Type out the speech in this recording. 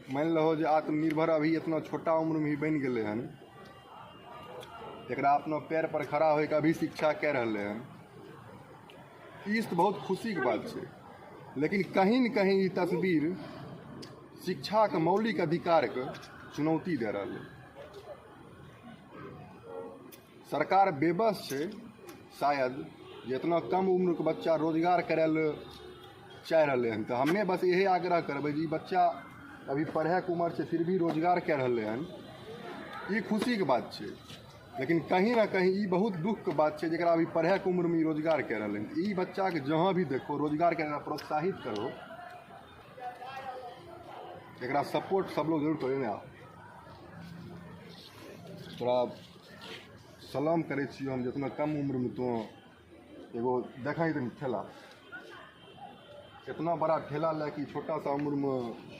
मान लो जे आत्मनिर्भर अभी इतना छोटा उम्र में ही बन गए हन, एकरा अपना पैर पर खड़ा होकर अभी शिक्षा कह रहे हैं, ई तो बहुत खुशी की बात है। लेकिन कहीं न कहीं ये तस्वीर शिक्षा के मौलिक अधिकार के चुनौती दे रहा है। सरकार बेबस है शायद जितना कम उम्र के बच्चा रोजगार करे ल चाह रहे हैं। तो हमने बस यही आग्रह करबे जी बच्चा अभी पढ़े के उम्र से फिर भी रोजगार कर रहे हैं, ये खुशी के बात है। लेकिन कहीं ना कहीं ये बहुत दुख के बात है जरा अभी पढ़े के उम्र में रोजगार कर रहे हैं। ये बच्चा के जहाँ भी देखो रोजगार के प्रोत्साहित करो, एक सपोर्ट सब लोग जरूर करें। आप थोड़ा सलाम करे छी हम जितना कम उम्र में तो एगो देखा ही ठेला, इतना बड़ा ठेला लेके छोटा सा उम्र में